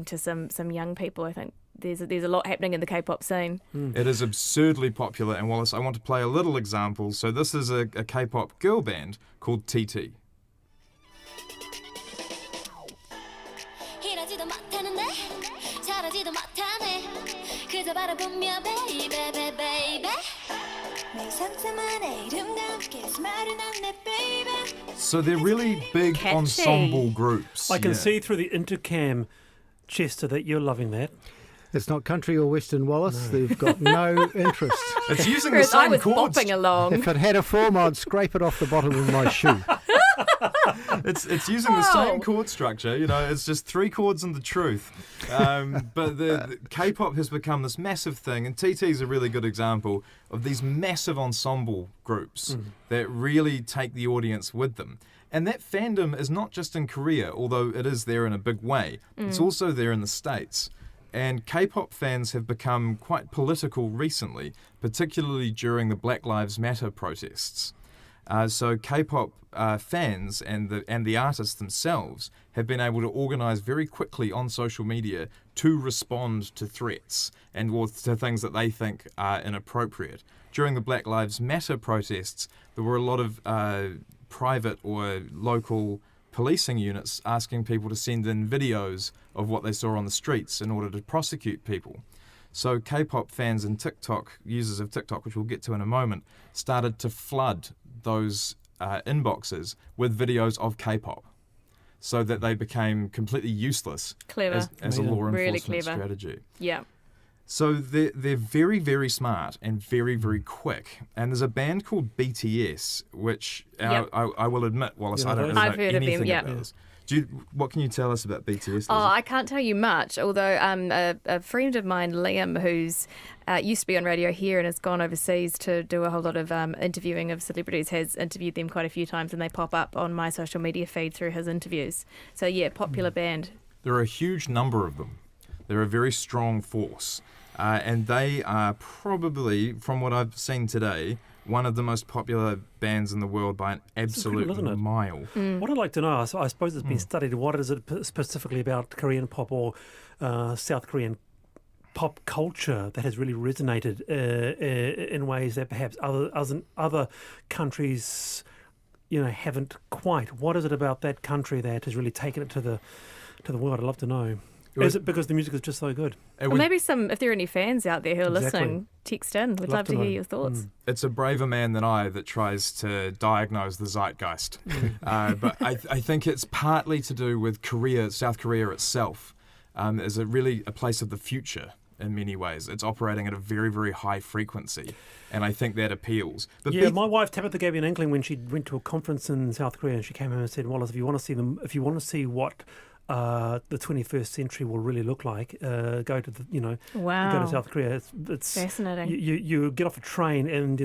to some young people. I think there's a lot happening in the K-pop scene. It is absurdly popular, and Wallace, I want to play a little example. So this is a K-pop girl band called TT. So they're really big Catchy. ensemble groups. I can see through the intercam, Chester, that you're loving that. It's not country or western, Wallace. They've got no interest. It's using the Whereas I same was chords. bopping along. If it had a form, I'd scrape it off the bottom of my shoe. It's using the same chord structure, it's just 3 chords and the truth. But the K-pop has become this massive thing, and TT is a really good example of these massive ensemble groups that really take the audience with them. And that fandom is not just in Korea, although it is there in a big way. It's also there in the States. And K-pop fans have become quite political recently, particularly during the Black Lives Matter protests. So K-pop fans and the artists themselves have been able to organise very quickly on social media to respond to threats or to things that they think are inappropriate. During the Black Lives Matter protests, there were a lot of private or local policing units asking people to send in videos of what they saw on the streets in order to prosecute people. So K-pop fans and users of TikTok, which we'll get to in a moment, started to flood those inboxes with videos of K-pop so that they became completely useless as a law enforcement strategy. Yeah. So they're very, very smart and very, very quick. And there's a band called BTS, which I will admit, Wallace, I don't really I've know heard of them, anything yeah. about this. What can you tell us about BTS? Lizzie? Oh, I can't tell you much, although a friend of mine, Liam, who's used to be on radio here and has gone overseas to do a whole lot of interviewing of celebrities, has interviewed them quite a few times, and they pop up on my social media feed through his interviews. So, yeah, popular band. There are a huge number of them. They're a very strong force. And they are probably, from what I've seen today, one of the most popular bands in the world by an absolute mile. What I'd like to know, I suppose it's been studied, what is it specifically about Korean pop or South Korean pop culture that has really resonated in ways that perhaps other countries haven't quite? What is it about that country that has really taken it to the world? I'd love to know. Is it because the music is just so good? Or maybe if there are any fans out there who are listening, text in. We'd love to hear your thoughts. It's a braver man than I that tries to diagnose the zeitgeist. But I think it's partly to do with South Korea itself. Is really a place of the future in many ways. It's operating at a very, very high frequency. And I think that appeals. But my wife Tabitha gave me an inkling when she went to a conference in South Korea, and she came home and said, "Wallace, if you want to see what the 21st century will really look like, go to go to South Korea. It's fascinating. You get off a train and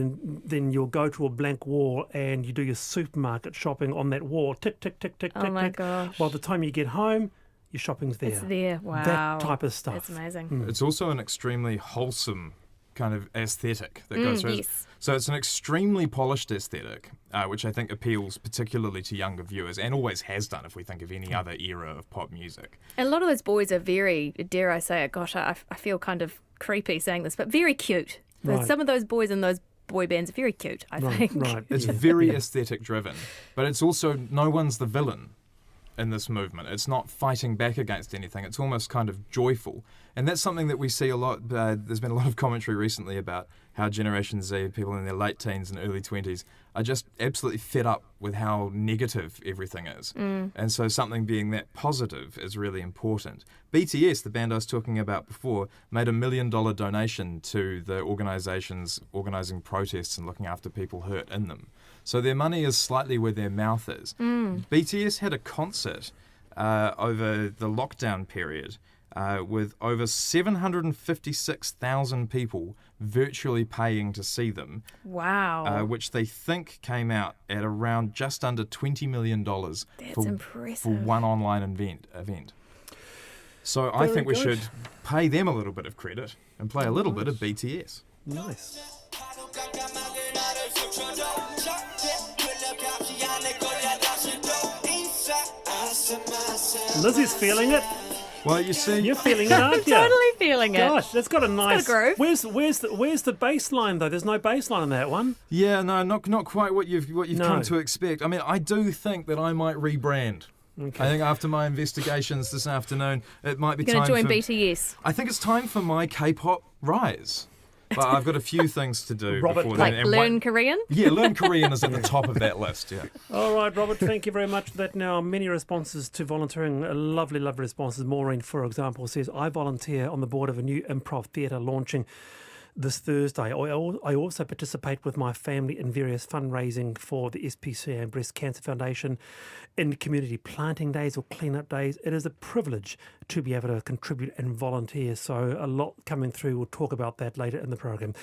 then you'll go to a blank wall and you do your supermarket shopping on that wall. Tick, tick, tick, tick, tick, tick. Oh my gosh. By the time you get home, your shopping's there. It's there. Wow. That type of stuff. That's amazing. It's also an extremely wholesome kind of aesthetic that goes through. Yes. So it's an extremely polished aesthetic, which I think appeals particularly to younger viewers, and always has done if we think of any other era of pop music. And a lot of those boys are very, dare I say it, gosh, I feel kind of creepy saying this, but very cute. Right. Some of those boys in those boy bands are very cute, I think. Right. It's very aesthetic driven, but it's also no one's the villain in this movement. It's not fighting back against anything. It's almost kind of joyful. And that's something that we see a lot. There's been a lot of commentary recently about how Generation Z, people in their late teens and early 20s, are just absolutely fed up with how negative everything is. And so something being that positive is really important. BTS, the band I was talking about before, made $1 million donation to the organisations organising protests and looking after people hurt in them. So their money is slightly where their mouth is. BTS had a concert over the lockdown period with over 756,000 people virtually paying to see them. Wow. Which they think came out at around just under $20 million for one online event. So I think we should pay them a little bit of credit and play a little bit of BTS. Nice. Lizzie's feeling it. Well, you see, You're feeling it, aren't you? Totally feeling it. Gosh, that's got a nice groove. Where's the bass line though? There's no bass line on that one. yeah, no, not quite what you've No. come to expect. I mean, I do think that I might rebrand. Okay. I think after my investigations this afternoon, it might be You're time going to join for. BTS. I think it's time for my K-pop rise. But I've got a few things to do Robert, before Like then. and learn Korean? Yeah, learn Korean is at the top of that list. Yeah. All right, Robert, thank you very much for that. Now, many responses to volunteering, lovely, lovely responses. Maureen, for example, says, I volunteer on the board of a new improv theatre launching this Thursday. I also participate with my family in various fundraising for the SPCA and Breast Cancer Foundation in community planting days or clean-up days. It is a privilege to be able to contribute and volunteer, so a lot coming through. We'll talk about that later in the program.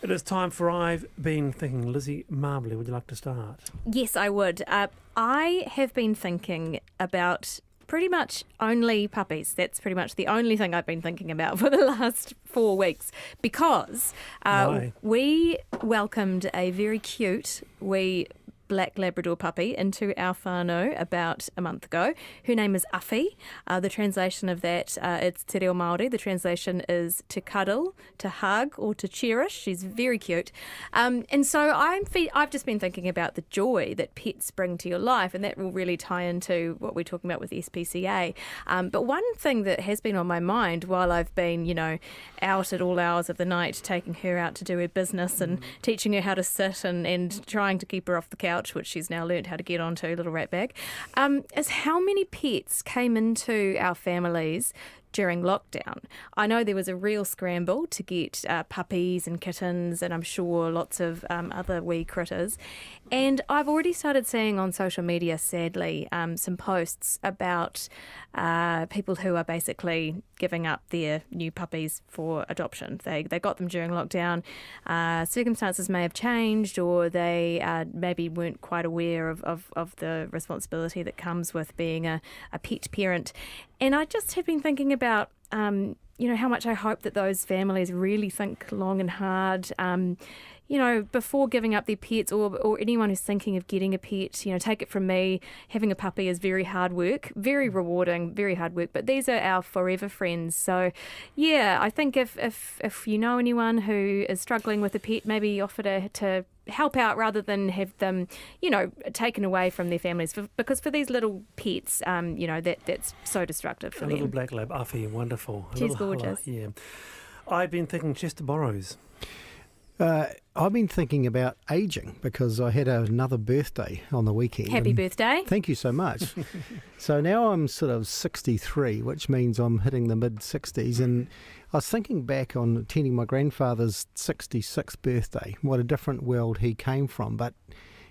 It is time for I've Been Thinking. Lizzie Marbley, would you like to start? Yes, I would. I have been thinking about pretty much only puppies. That's pretty much the only thing I've been thinking about for the last 4 weeks because Why? we welcomed a very cute wee black Labrador puppy into our whānau about a month ago. Her name is Awhi. The translation of that, it's Te Reo Māori. The translation is to cuddle, to hug, or to cherish. She's very cute. And so I've just been thinking about the joy that pets bring to your life, and that will really tie into what we're talking about with SPCA. But one thing that has been on my mind while I've been, out at all hours of the night, taking her out to do her business and teaching her how to sit and trying to keep her off the couch, which she's now learnt how to get onto, little rat bag, is how many pets came into our families during lockdown. I know there was a real scramble to get puppies and kittens and I'm sure lots of other wee critters. And I've already started seeing on social media, sadly, some posts about people who are basically giving up their new puppies for adoption. They got them during lockdown. Circumstances may have changed or they maybe weren't quite aware of the responsibility that comes with being a pet parent. And I just have been thinking about, how much I hope that those families really think long and hard, before giving up their pets or anyone who's thinking of getting a pet. Take it from me, having a puppy is very hard work, very rewarding, very hard work, but these are our forever friends. So, yeah, I think if you know anyone who is struggling with a pet, maybe offer to help out rather than have them, taken away from their families. Because for these little pets, that's so destructive for A them. little black lab, Awhi, wonderful. She's gorgeous. Yeah. I've been thinking Chester Burrows. I've been thinking about ageing because I had another birthday on the weekend. Happy and birthday. Thank you so much. So now I'm sort of 63, which means I'm hitting the mid-60s. And I was thinking back on attending my grandfather's 66th birthday, what a different world he came from. But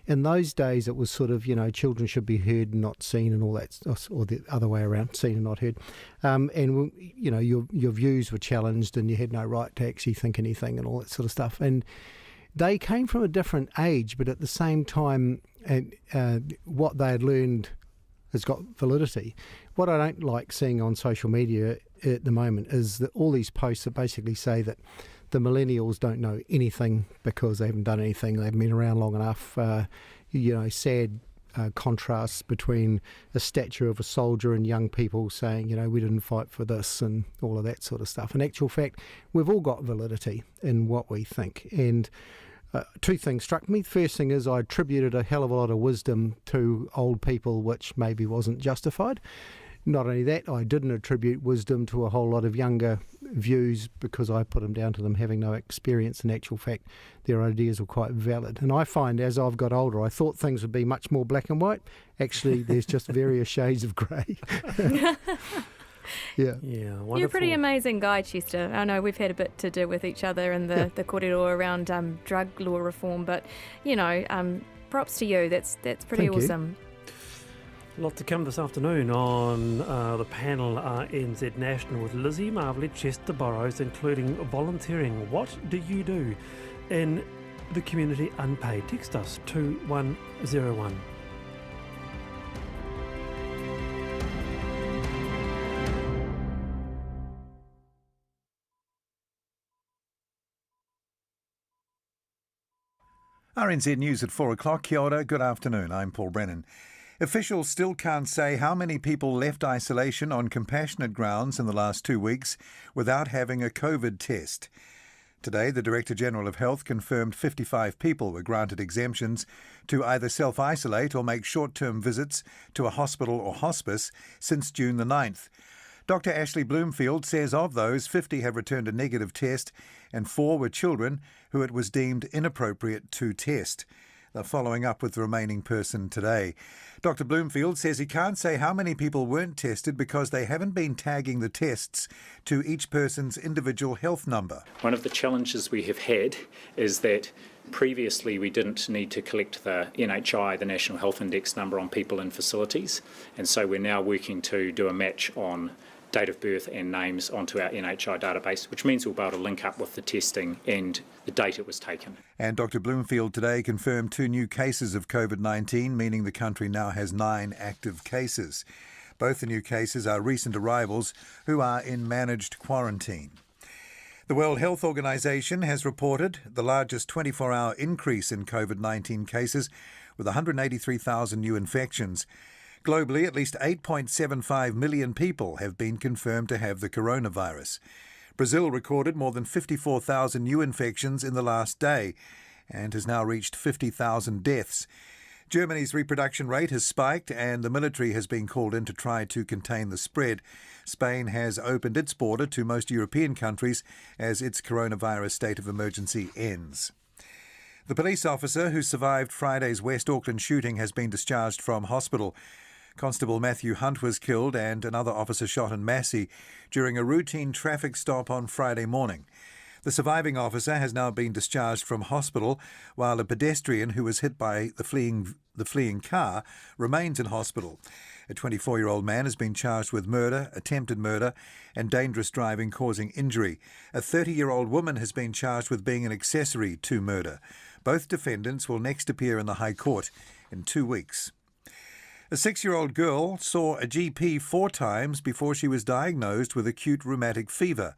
in those days, it was sort of, children should be heard and not seen and all that, or the other way around, seen and not heard. And, your views were challenged and you had no right to actually think anything and all that sort of stuff. And they came from a different age, but at the same time, what they had learned has got validity. What I don't like seeing on social media at the moment is that all these posts that basically say that the millennials don't know anything because they haven't done anything, they haven't been around long enough, sad contrasts between a statue of a soldier and young people saying, we didn't fight for this and all of that sort of stuff. In actual fact, we've all got validity in what we think. And two things struck me. The first thing is I attributed a hell of a lot of wisdom to old people, which maybe wasn't justified. Not only that, I didn't attribute wisdom to a whole lot of younger views because I put them down to them having no experience. In actual fact, their ideas were quite valid. And I find as I've got older, I thought things would be much more black and white. Actually, there's just various shades of grey. Yeah. Yeah, wonderful. You're a pretty amazing guy, Chester. I know we've had a bit to do with each other in the kōrero around drug law reform, but, props to you. That's pretty Thank you. awesome. A lot to come this afternoon on the panel RNZ National with Lizzie Marbley, Chester Burrows, including volunteering. What do you do in the community unpaid? Text us 2101. RNZ News at 4 o'clock. Kia ora, good afternoon. I'm Paul Brennan. Officials still can't say how many people left isolation on compassionate grounds in the last 2 weeks without having a COVID test. Today, the Director-General of Health confirmed 55 people were granted exemptions to either self-isolate or make short-term visits to a hospital or hospice since June the 9th. Dr. Ashley Bloomfield says of those, 50 have returned a negative test and 4 were children who it was deemed inappropriate to test. They're following up with the remaining person today. Dr. Bloomfield says he can't say how many people weren't tested because they haven't been tagging the tests to each person's individual health number. One of the challenges we have had is that previously we didn't need to collect the NHI, the National Health Index number, on people in facilities, and so we're now working to do a match on date of birth and names onto our NHI database, which means we'll be able to link up with the testing and the date it was taken. And Dr. Bloomfield today confirmed 2 new cases of COVID-19, meaning the country now has 9 active cases. Both the new cases are recent arrivals who are in managed quarantine. The World Health Organization has reported the largest 24-hour increase in COVID-19 cases, with 183,000 new infections. Globally, at least 8.75 million people have been confirmed to have the coronavirus. Brazil recorded more than 54,000 new infections in the last day and has now reached 50,000 deaths. Germany's reproduction rate has spiked and the military has been called in to try to contain the spread. Spain has opened its border to most European countries as its coronavirus state of emergency ends. The police officer who survived Friday's West Auckland shooting has been discharged from hospital. Constable Matthew Hunt was killed and another officer shot in Massey during a routine traffic stop on Friday morning. The surviving officer has now been discharged from hospital, while a pedestrian who was hit by the fleeing car remains in hospital. A 24-year-old man has been charged with murder, attempted murder and dangerous driving causing injury. A 30-year-old woman has been charged with being an accessory to murder. Both defendants will next appear in the High Court in 2 weeks. A 6-year-old girl saw a GP 4 times before she was diagnosed with acute rheumatic fever.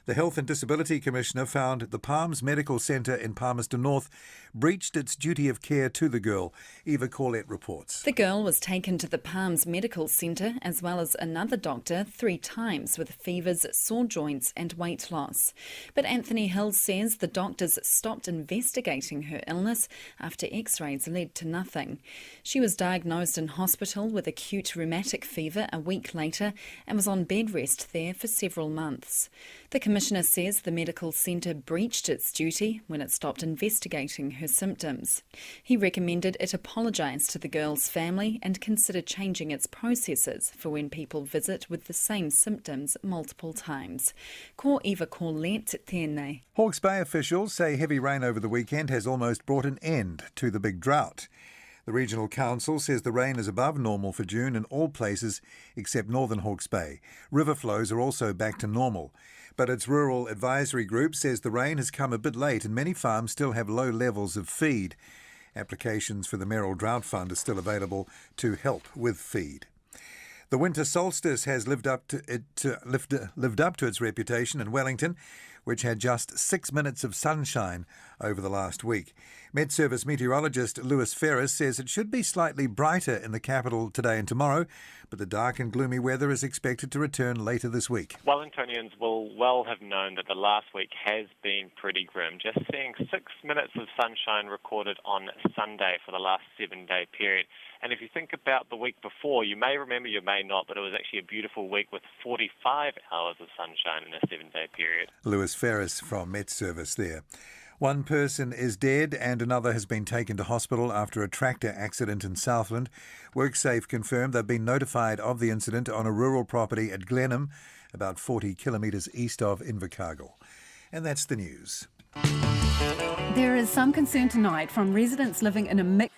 The Health and Disability Commissioner found the Palms Medical Centre in Palmerston North breached its duty of care to the girl. Eva Corlett reports. The girl was taken to the Palms Medical Centre as well as another doctor 3 times with fevers, sore joints and weight loss. But Anthony Hill says the doctors stopped investigating her illness after x-rays led to nothing. She was diagnosed in hospital with acute rheumatic fever a week later and was on bed rest there for several months. The Commissioner says the medical centre breached its duty when it stopped investigating her symptoms. He recommended it apologise to the girl's family and consider changing its processes for when people visit with the same symptoms multiple times. Ko Eva Corlett tēnei. Hawke's Bay officials say heavy rain over the weekend has almost brought an end to the big drought. The Regional Council says the rain is above normal for June in all places except northern Hawke's Bay. River flows are also back to normal. But its Rural Advisory Group says the rain has come a bit late and many farms still have low levels of feed. Applications for the Merrill Drought Fund are still available to help with feed. The winter solstice has lived up to its reputation in Wellington, which had just 6 minutes of sunshine over the last week. Met Service meteorologist Lewis Ferris says it should be slightly brighter in the capital today and tomorrow, but the dark and gloomy weather is expected to return later this week. Wellingtonians will well have known that the last week has been pretty grim. Just seeing 6 minutes of sunshine recorded on Sunday for the last 7-day period. And if you think about the week before, you may remember, you may not, but it was actually a beautiful week with 45 hours of sunshine in a 7-day period. Lewis Ferris from Met Service there. One person is dead and another has been taken to hospital after a tractor accident in Southland. WorkSafe confirmed they've been notified of the incident on a rural property at Glenham, about 40 kilometres east of Invercargill. And that's the news. There is some concern tonight from residents living in a mixed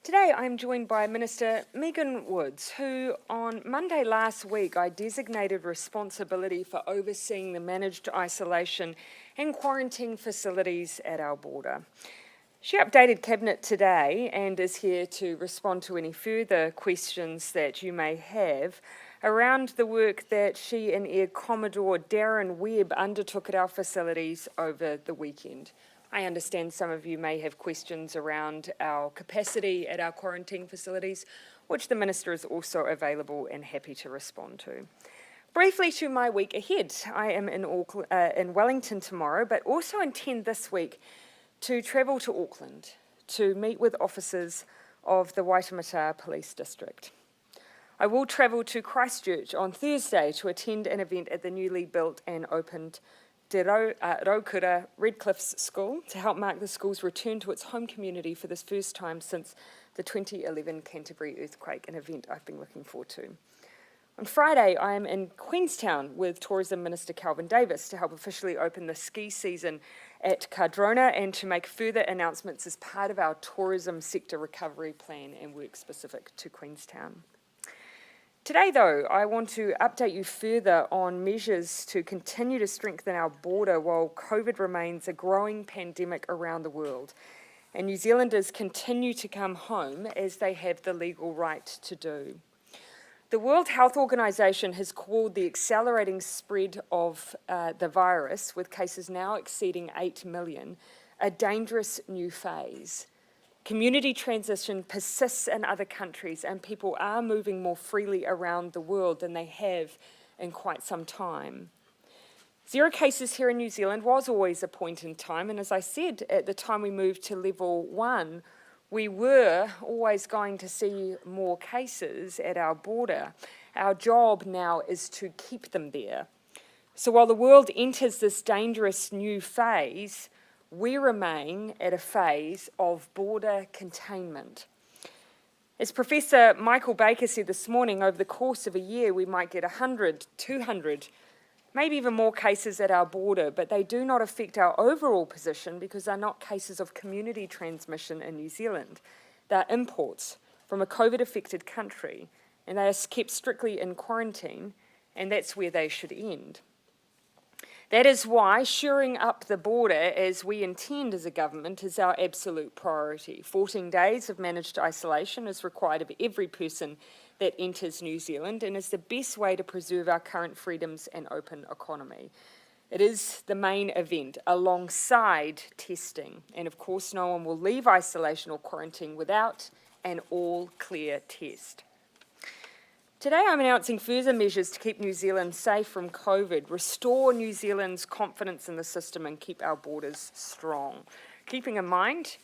Today I'm joined by Minister Megan Woods, who on Monday last week I designated responsibility for overseeing the managed isolation and quarantine facilities at our border. She updated Cabinet today and is here to respond to any further questions that you may have around the work that she and Air Commodore Darren Webb undertook at our facilities over the weekend. I understand some of you may have questions around our capacity at our quarantine facilities, which the Minister is also available and happy to respond to. Briefly to my week ahead, I am in Wellington tomorrow, but also intend this week to travel to Auckland to meet with officers of the Waitemata Police District. I will travel to Christchurch on Thursday to attend an event at the newly built and opened Te Raukura Redcliffs School to help mark the school's return to its home community for the first time since the 2011 Canterbury earthquake, an event I've been looking forward to. On Friday, I am in Queenstown with Tourism Minister Kelvin Davis to help officially open the ski season at Cardrona and to make further announcements as part of our tourism sector recovery plan and work specific to Queenstown. Today, though, I want to update you further on measures to continue to strengthen our border while COVID remains a growing pandemic around the world, and New Zealanders continue to come home as they have the legal right to do. The World Health Organization has called the accelerating spread of the virus, with cases now exceeding 8 million, a dangerous new phase. Community transition persists in other countries, and people are moving more freely around the world than they have in quite some time. 0 cases here in New Zealand was always a point in time, and as I said, at the time we moved to level 1, we were always going to see more cases at our border. Our job now is to keep them there. So while the world enters this dangerous new phase, we remain at a phase of border containment. As Professor Michael Baker said this morning, over the course of a year we might get 100, 200, maybe even more cases at our border, but they do not affect our overall position because they're not cases of community transmission in New Zealand. They're imports from a COVID-affected country, and they are kept strictly in quarantine, and that's where they should end. That is why shoring up the border, as we intend as a government, is our absolute priority. 14 days of managed isolation is required of every person that enters New Zealand and is the best way to preserve our current freedoms and open economy. It is the main event alongside testing, and of course no one will leave isolation or quarantine without an all-clear test. Today I'm announcing further measures to keep New Zealand safe from COVID, restore New Zealand's confidence in the system and keep our borders strong. Keeping in mind,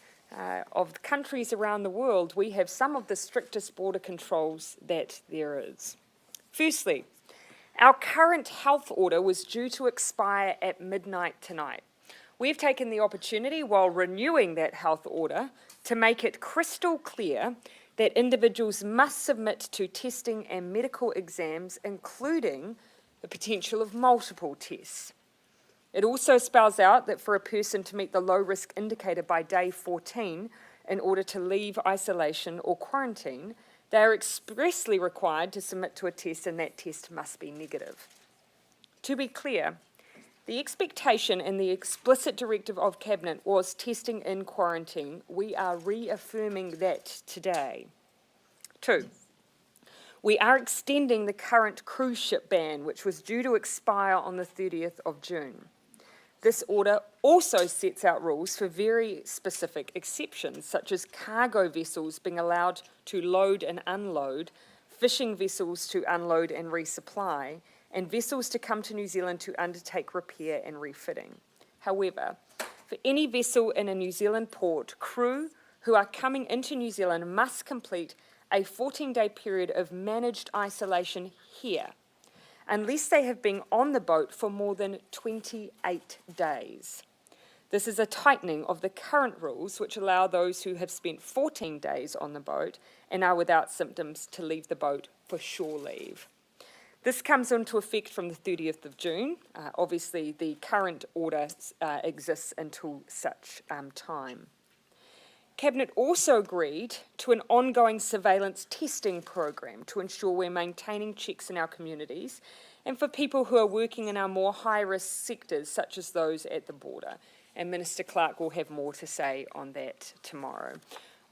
of the countries around the world, we have some of the strictest border controls that there is. Firstly, our current health order was due to expire at midnight tonight. We've taken the opportunity while renewing that health order to make it crystal clear that individuals must submit to testing and medical exams, including the potential of multiple tests. It also spells out that for a person to meet the low-risk indicator by day 14 in order to leave isolation or quarantine, they are expressly required to submit to a test, and that test must be negative. To be clear, the expectation and the explicit directive of Cabinet was testing in quarantine. We are reaffirming that today. 2. We are extending the current cruise ship ban, which was due to expire on the 30th of June. This order also sets out rules for very specific exceptions, such as cargo vessels being allowed to load and unload, fishing vessels to unload and resupply, and vessels to come to New Zealand to undertake repair and refitting. However, for any vessel in a New Zealand port, crew who are coming into New Zealand must complete a 14-day period of managed isolation here, unless they have been on the boat for more than 28 days. This is a tightening of the current rules, which allow those who have spent 14 days on the boat and are without symptoms to leave the boat for shore leave. This comes into effect from the 30th of June. Obviously, the current order exists until such time. Cabinet also agreed to an ongoing surveillance testing program to ensure we're maintaining checks in our communities and for people who are working in our more high-risk sectors, such as those at the border. And Minister Clark will have more to say on that tomorrow.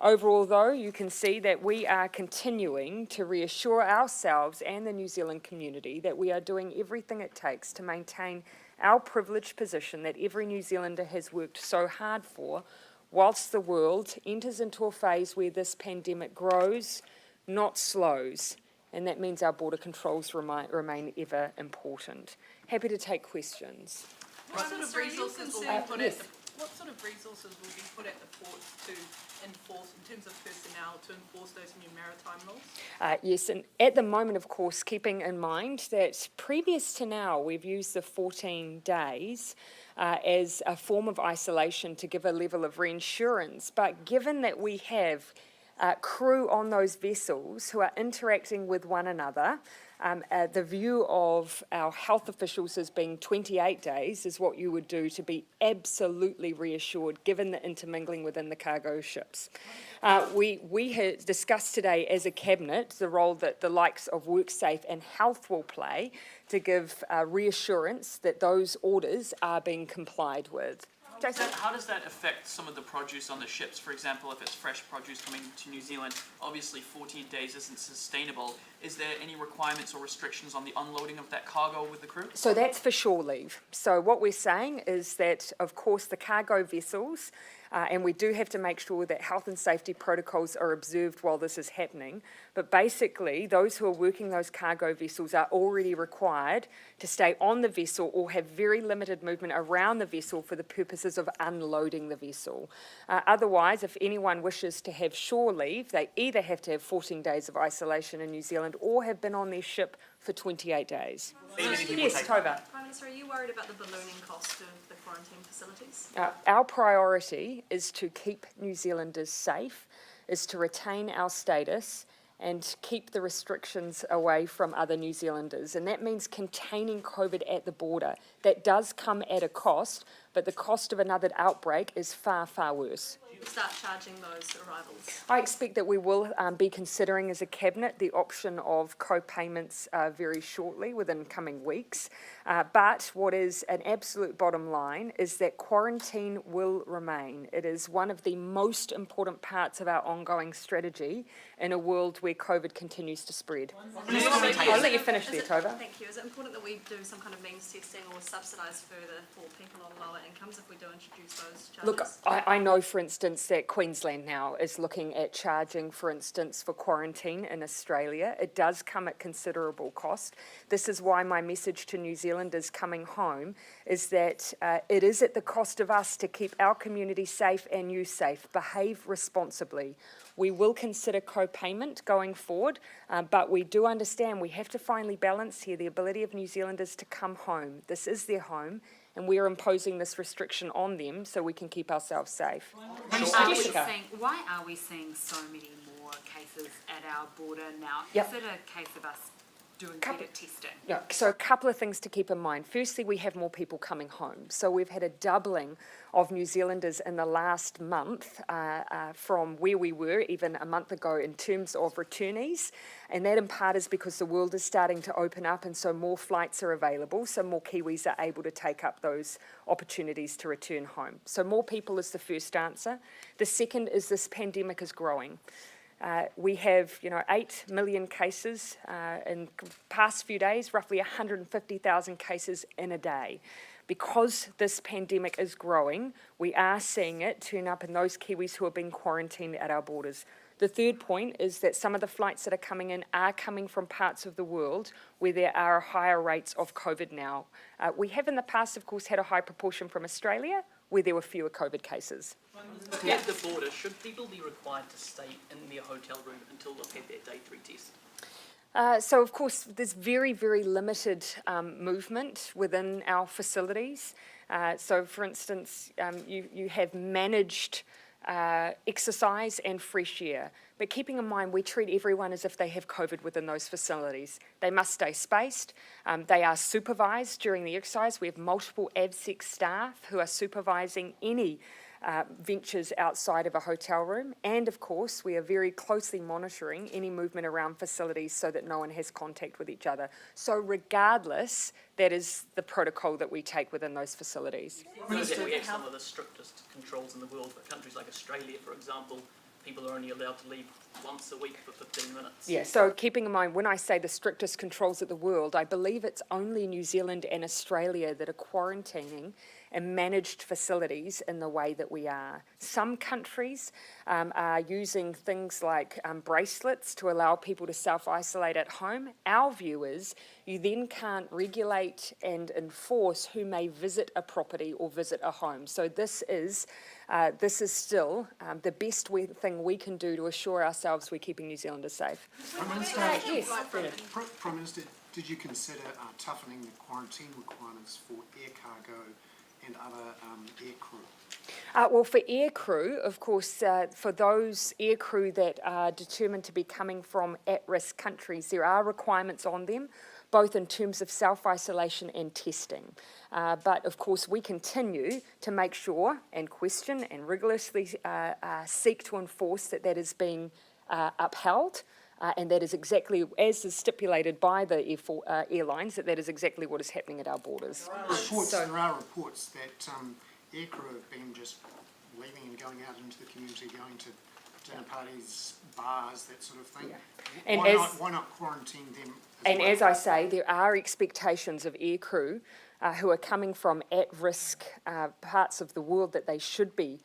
Overall, though, you can see that we are continuing to reassure ourselves and the New Zealand community that we are doing everything it takes to maintain our privileged position that every New Zealander has worked so hard for, whilst the world enters into a phase where this pandemic grows, not slows, and that means our border controls remain ever important. Happy to take questions. What sort of resources will be put at the ports to enforce, in terms of personnel, to enforce those new maritime laws? Yes, and at the moment, of course, keeping in mind that previous to now, we've used the 14 days as a form of isolation to give a level of reinsurance. But given that we have crew on those vessels who are interacting with one another, the view of our health officials as being 28 days is what you would do to be absolutely reassured, given the intermingling within the cargo ships. We had discussed today as a cabinet the role that the likes of WorkSafe and Health will play to give reassurance that those orders are being complied with. How does that affect some of the produce on the ships? For example, if it's fresh produce coming to New Zealand, obviously 14 days isn't sustainable. Is there any requirements or restrictions on the unloading of that cargo with the crew? So that's for shore leave. So what we're saying is that, of course, the cargo vessels, and we do have to make sure that health and safety protocols are observed while this is happening, but basically those who are working those cargo vessels are already required to stay on the vessel or have very limited movement around the vessel for the purposes of unloading the vessel. Otherwise, if anyone wishes to have shore leave, they either have to have 14 days of isolation in New Zealand or have been on their ship for 28 days. Yes, Tova. Prime Minister, are you worried about the ballooning cost of the quarantine facilities? Our priority is to keep New Zealanders safe, is to retain our status and keep the restrictions away from other New Zealanders. And that means containing COVID at the border. That does come at a cost, but the cost of another outbreak is far, far worse. Start charging those arrivals? I expect that we will be considering as a cabinet the option of co-payments very shortly, within coming weeks. But what is an absolute bottom line is that quarantine will remain. It is one of the most important parts of our ongoing strategy in a world where COVID continues to spread. I'll let you finish there, Tova. Thank you. Is it important that we do some kind of means testing or subsidise further for people on lower incomes if we do introduce those charges? Look, I know, for instance, that Queensland now is looking at charging, for instance, for quarantine in Australia. It does come at considerable cost. This is why my message to New Zealanders coming home is that it is at the cost of us to keep our community safe and you safe. Behave responsibly. We will consider co-payment going forward, but we do understand we have to finally balance here the ability of New Zealanders to come home. This is their home, and we are imposing this restriction on them so we can keep ourselves safe. Why are we seeing so many more cases at our border now? Yep. Is it a case of us doing better testing? Yeah, so a couple of things to keep in mind. Firstly, we have more people coming home. So we've had a doubling of New Zealanders in the last month from where we were even a month ago in terms of returnees. And that in part is because the world is starting to open up and so more flights are available, so more Kiwis are able to take up those opportunities to return home. So more people is the first answer. The second is this pandemic is growing. We have, 8 million cases in the past few days, roughly 150,000 cases in a day. Because this pandemic is growing, we are seeing it turn up in those Kiwis who are being quarantined at our borders. The third point is that some of the flights that are coming in are coming from parts of the world where there are higher rates of COVID now. We have in the past, of course, had a high proportion from Australia where there were fewer COVID cases. At the border, should people be required to stay in their hotel room until they've had their day 3 test? So, of course, there's very, very limited movement within our facilities. So, for instance, you have managed exercise and fresh air. But keeping in mind, we treat everyone as if they have COVID within those facilities. They must stay spaced. They are supervised during the exercise. We have multiple AVSEC staff who are supervising any ventures outside of a hotel room. And of course, we are very closely monitoring any movement around facilities so that no one has contact with each other. So regardless, that is the protocol that we take within those facilities. We have some of the strictest controls in the world, but countries like Australia, for example, people are only allowed to leave once a week for 15 minutes. Yeah, so keeping in mind, when I say the strictest controls of the world, I believe it's only New Zealand and Australia that are quarantining and managed facilities in the way that we are. Some countries are using things like bracelets to allow people to self-isolate at home. Our view is you then can't regulate and enforce who may visit a property or visit a home. So this is still the best thing we can do to assure ourselves we're keeping New Zealanders safe. Prime Minister, Yes, Prime Minister, did you consider toughening the quarantine requirements for air cargo and other air crew? Well, for air crew, of course, for those air crew that are determined to be coming from at-risk countries, there are requirements on them, both in terms of self-isolation and testing. But of course, we continue to make sure and question and rigorously seek to enforce that is being upheld. And that is exactly, as is stipulated by the airlines, that is exactly what is happening at our borders. There are reports that air crew have been just leaving and going out into the community, going to dinner parties, bars, that sort of thing. Yeah. And why not quarantine them as I say, there are expectations of air crew who are coming from at-risk parts of the world that they should be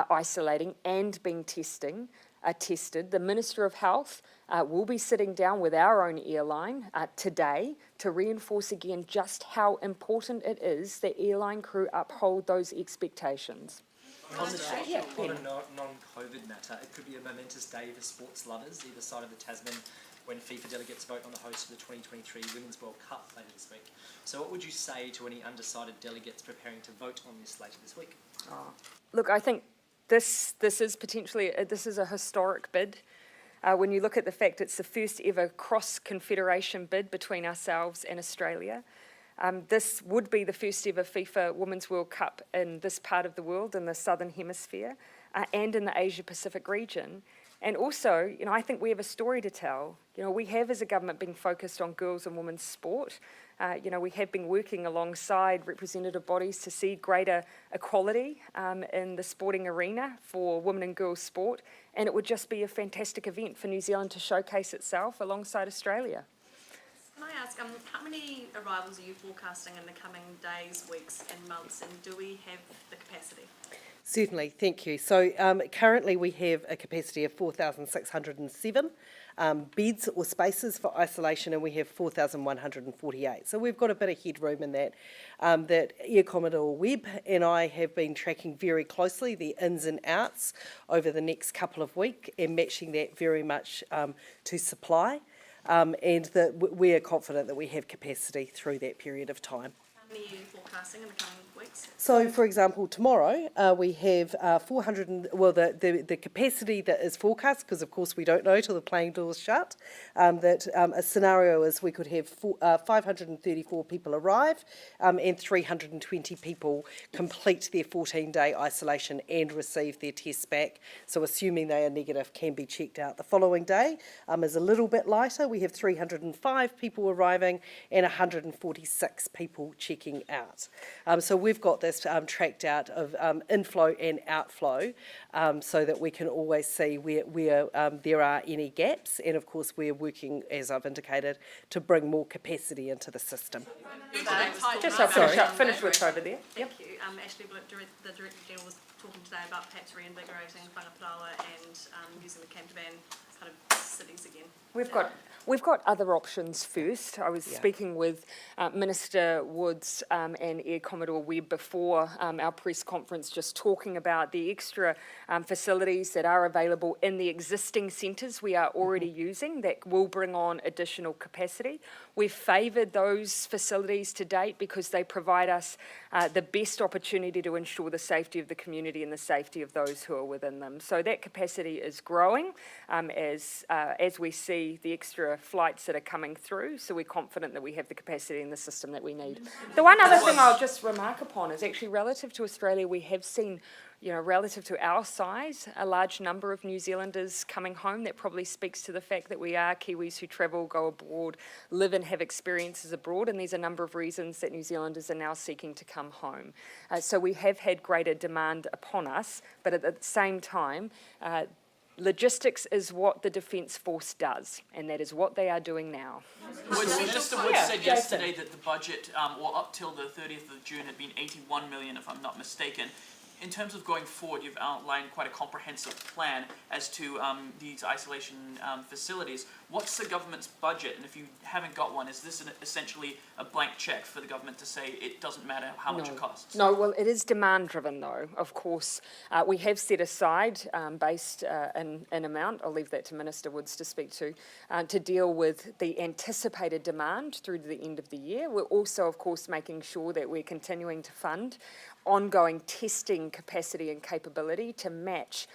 isolating and being tested. The Minister of Health will be sitting down with our own airline today to reinforce again just how important it is that airline crew uphold those expectations. On a non-COVID matter, it could be a momentous day for sports lovers either side of the Tasman when FIFA delegates vote on the host of the 2023 Women's World Cup later this week. So what would you say to any undecided delegates preparing to vote on this later this week? Look, I think this is potentially this is a historic bid. When you look at the fact it's the first ever cross-confederation bid between ourselves and Australia. This would be the first ever FIFA Women's World Cup in this part of the world, in the Southern Hemisphere, and in the Asia-Pacific region. And also, I think we have a story to tell. We have as a government been focused on girls and women's sport. We have been working alongside representative bodies to see greater equality in the sporting arena for women and girls sport. And it would just be a fantastic event for New Zealand to showcase itself alongside Australia. Can I ask, how many arrivals are you forecasting in the coming days, weeks and months, and do we have the capacity? Certainly, thank you. So currently we have a capacity of 4,607 beds or spaces for isolation, and we have 4,148. So we've got a bit of headroom in that. That Air Commodore Webb and I have been tracking very closely the ins and outs over the next couple of weeks and matching that very much to supply. And that we are confident that we have capacity through that period of time. How many are you forecasting in the coming weeks? So, for example, tomorrow we have 400. The capacity that is forecast, because of course we don't know till the plane doors shut. That a scenario is we could have 534 people arrive, and 320 people complete their 14-day isolation and receive their tests back. So, assuming they are negative, can be checked out the following day. Is a little bit lighter. We have 305 people arriving and 146 people checking out. So we've got this tracked out of inflow and outflow so that we can always see where there are any gaps, and of course we're working, as I've indicated, to bring more capacity into the system. Just I'll finish with over there. Thank you. Ashley Blip, the Director General, was talking today about perhaps reinvigorating Whangaparaoa and using the camper van kind of cities again. We've got other options first. I was speaking with Minister Woods and Air Commodore Webb before our press conference, just talking about the extra facilities that are available in the existing centres we are already using that will bring on additional capacity. We've favoured those facilities to date because they provide us the best opportunity to ensure the safety of the community and the safety of those who are within them. So that capacity is growing as we see the extra extra flights that are coming through, so we're confident that we have the capacity in the system that we need. The one other thing I'll just remark upon is actually relative to Australia, we have seen, relative to our size, a large number of New Zealanders coming home. That probably speaks to the fact that we are Kiwis who travel, go abroad, live and have experiences abroad, and there's a number of reasons that New Zealanders are now seeking to come home. So we have had greater demand upon us, but at the same time, logistics is what the Defence Force does, and that is what they are doing now. Minister Wood said yesterday that the budget, or up till the 30th of June, had been 81 million, if I'm not mistaken. In terms of going forward, you've outlined quite a comprehensive plan as to these isolation facilities. What's the government's budget? And if you haven't got one, is this essentially a blank cheque for the government to say it doesn't matter how much it costs? No, well, it is demand-driven, though. Of course, we have set aside, based in amount, I'll leave that to Minister Woods to speak to deal with the anticipated demand through to the end of the year. We're also, of course, making sure that we're continuing to fund ongoing testing capacity and capability to match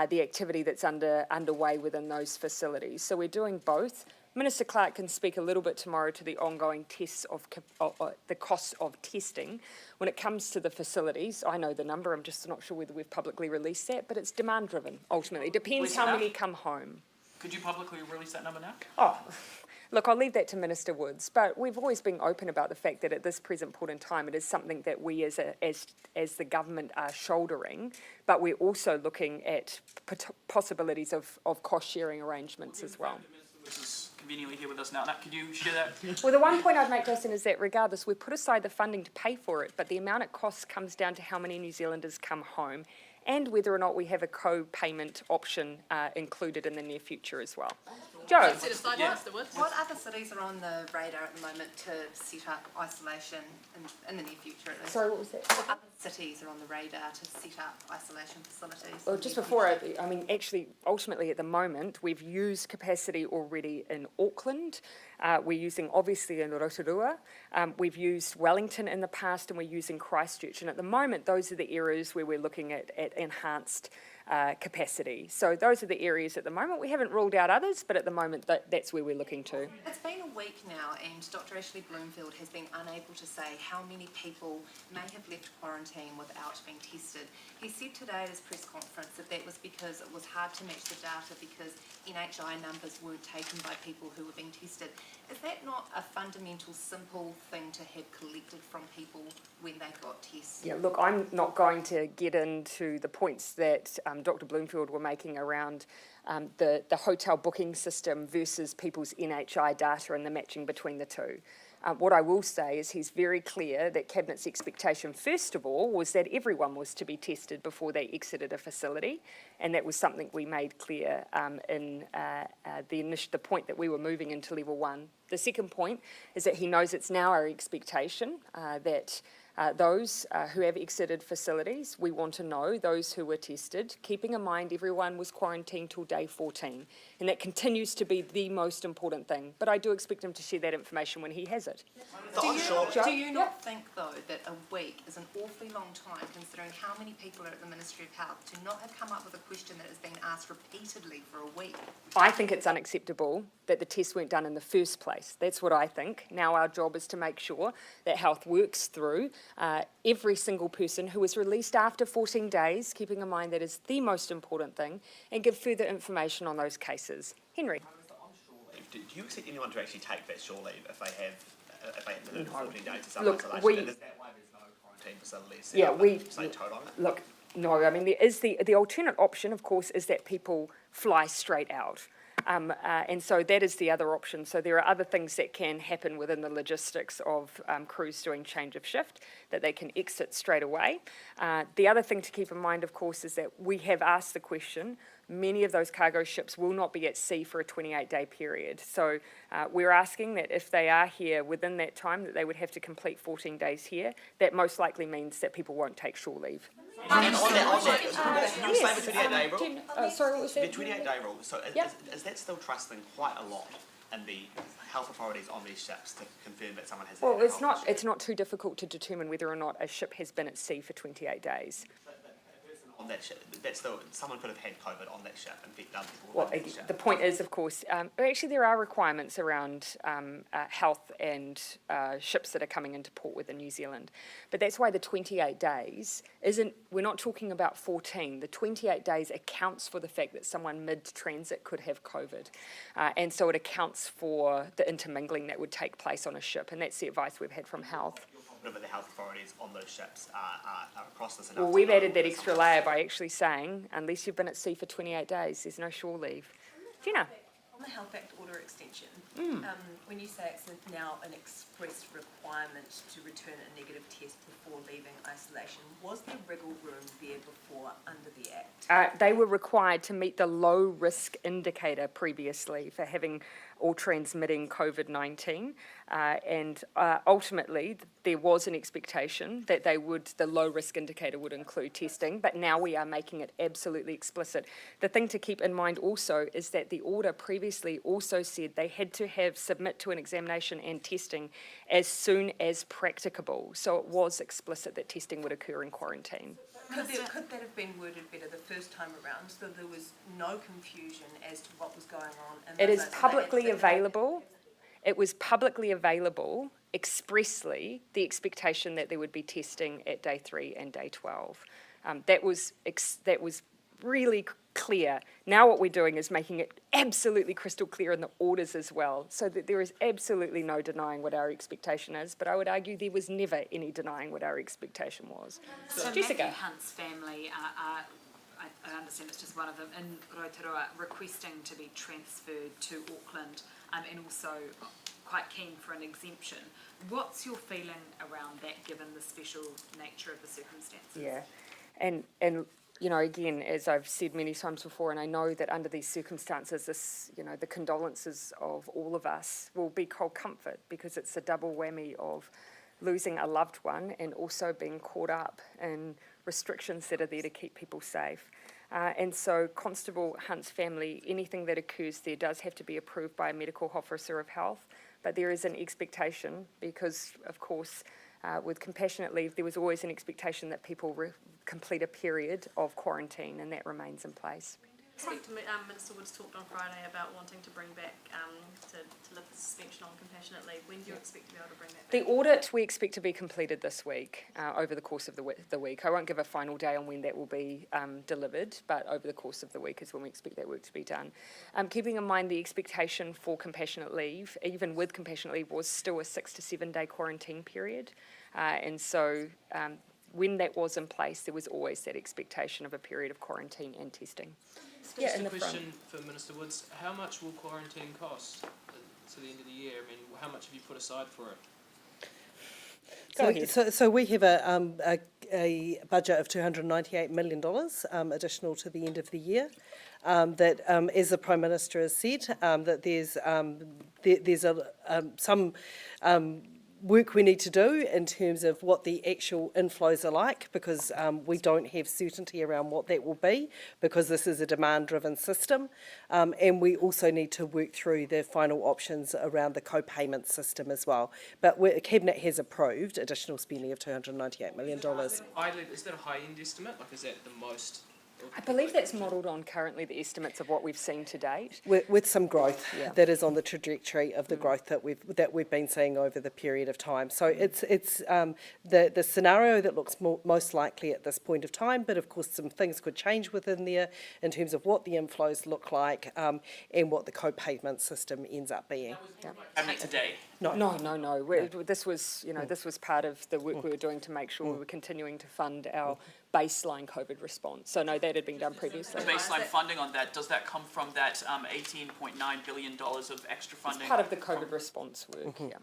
the activity that's underway within those facilities. So we're doing both. Minister Clark can speak a little bit tomorrow to the ongoing tests of the costs of testing. When it comes to the facilities, I know the number, I'm just not sure whether we've publicly released that, but it's demand-driven, ultimately. It depends how many come home. Could you publicly release that number now? Oh, look, I'll leave that to Minister Woods, but we've always been open about the fact that at this present point in time, it is something that we as the government are shouldering, but we're also looking at possibilities of cost-sharing arrangements as well. Which is conveniently here with us now. Now, could you share that? Well, the one point I'd make, Jason, is that regardless, we put aside the funding to pay for it, but the amount it costs comes down to how many New Zealanders come home and whether or not we have a co-payment option included in the near future as well. Jo. What other cities are on the radar at the moment to set up isolation in the near future at least? Sorry, what was that? What other cities are on the radar to set up isolation facilities? Well, just before, actually, ultimately at the moment, we've used capacity already in Auckland. We're using, obviously, in Rotorua. We've used Wellington in the past, and we're using Christchurch. And at the moment, those are the areas where we're looking at enhanced capacity. So those are the areas at the moment. We haven't ruled out others, but at the moment that's where we're looking to. It's been a week now and Dr. Ashley Bloomfield has been unable to say how many people may have left quarantine without being tested. He said today at his press conference that was because it was hard to match the data because NHI numbers weren't taken by people who were being tested. Is that not a fundamental, simple thing to have collected from people when they got tests? Yeah, look, I'm not going to get into the points that Dr. Bloomfield were making around the hotel booking system versus people's NHI data and the matching between the two. What I will say is he's very clear that Cabinet's expectation, first of all, was that everyone was to be tested before they exited a facility, and that was something we made clear in the point that we were moving into level 1. The second point is that he knows it's now our expectation that those who have exited facilities, we want to know those who were tested, keeping in mind everyone was quarantined till day 14, and that continues to be the most important thing. But I do expect him to share that information when he has it. Do you not think, though, that a week is an awfully long time, considering how many people are at the Ministry of Health, to not have come up with a question that has been asked repeatedly for a week? I think it's unacceptable that the tests weren't done in the first place. That's what I think. Now our job is to make sure that health works through every single person who is released after 14 days, keeping in mind that is the most important thing, and give further information on those cases. Henry. Do you expect anyone to actually take that shore leave if they have to do 14 days of self-isolation? Look, and is that why there's no quarantine facilities? Look, no, I mean, there is the alternate option, of course, is that people fly straight out. And so that is the other option. So there are other things that can happen within the logistics of crews doing change of shift, that they can exit straight away. The other thing to keep in mind, of course, is that we have asked the question, many of those cargo ships will not be at sea for a 28-day period. So we're asking that if they are here within that time, that they would have to complete 14 days here. That most likely means that people won't take shore leave. And on that, you explain the 28-day rule? Sorry, what was that? The 28-day rule, so is that still trusting quite a lot in the health authorities on these ships to confirm that someone has... Well, it's not too difficult to determine whether or not a ship has been at sea for 28 days. The person on that ship. Someone could have had COVID on that ship and infected other people. Well, the point is, of course, actually there are requirements around health and ships that are coming into port within New Zealand. But that's why the 28 days we're not talking about 14. The 28 days accounts for the fact that someone mid-transit could have COVID. And so it accounts for the intermingling that would take place on a ship. And that's the advice we've had from health. But the health authorities on those ships are across this enough. Well, we've added that extra layer by actually saying, unless you've been at sea for 28 days, there's no shore leave. Gina? On the Health Act order extension, when you say it's now an express requirement to return a negative test before leaving isolation, was there wriggle room there before under the Act? They were required to meet the low risk indicator previously for having or transmitting COVID-19, and ultimately there was an expectation that the low risk indicator would include testing, but now we are making it absolutely explicit. The thing to keep in mind also is that the order previously also said they had to submit to an examination and testing as soon as practicable, so it was explicit that testing would occur in quarantine. Could that have been worded better the first time around, so there was no confusion as to what was going on? It is publicly available. It was publicly available expressly, the expectation that there would be testing at day 3 and day 12. That was really clear. Now what we're doing is making it absolutely crystal clear in the orders as well, so that there is absolutely no denying what our expectation is, but I would argue there was never any denying what our expectation was. So Jessica? Matthew Hunt's family I understand it's just one of them, in Rotorua, requesting to be transferred to Auckland, and also quite keen for an exemption. What's your feeling around that, given the special nature of the circumstances? Yeah, and you know, again, as I've said many times before, and I know that under these circumstances, the condolences of all of us will be cold comfort, because it's a double whammy of losing a loved one and also being caught up in restrictions that are there to keep people safe. And so Constable Hunt's family, anything that occurs there does have to be approved by a medical officer of health, but there is an expectation, because of course with compassionate leave there was always an expectation that people complete a period of quarantine, and that remains in place. Minister Woods talked on Friday about wanting to bring back, to lift the suspension on compassionate leave. When do you expect to be able to bring that back? The audit we expect to be completed this week, over the course of the week. I won't give a final day on when that will be delivered, but over the course of the week is when we expect that work to be done. Keeping in mind the expectation for compassionate leave, even with compassionate leave, was still a 6 to 7 day quarantine period, and so when that was in place, there was always that expectation of a period of quarantine and testing. Just a question for Minister Woods. How much will quarantine cost to the end of the year? I mean, how much have you put aside for it? So we have a budget of $298 million additional to the end of the year. That, as the Prime Minister has said, that there's some work we need to do in terms of what the actual inflows are like, because we don't have certainty around what that will be, because this is a demand-driven system, and we also need to work through the final options around the co-payment system as well. But Cabinet has approved additional spending of $298 million. Is that a high-end estimate? Like, is that the most? I believe that's modelled on currently the estimates of what we've seen to date, with some growth that is on the trajectory of the growth that we've been seeing over the period of time. So it's the scenario that looks most likely at this point of time. But of course, some things could change within there in terms of what the inflows look like, and what the co-payment system ends up being. Today. No. This was part of the work we were doing to make sure we were continuing to fund our baseline COVID response. So no, that had been done previously. The baseline funding on that, does that come from that $18.9 billion of extra funding? It's part of the COVID response work, yeah.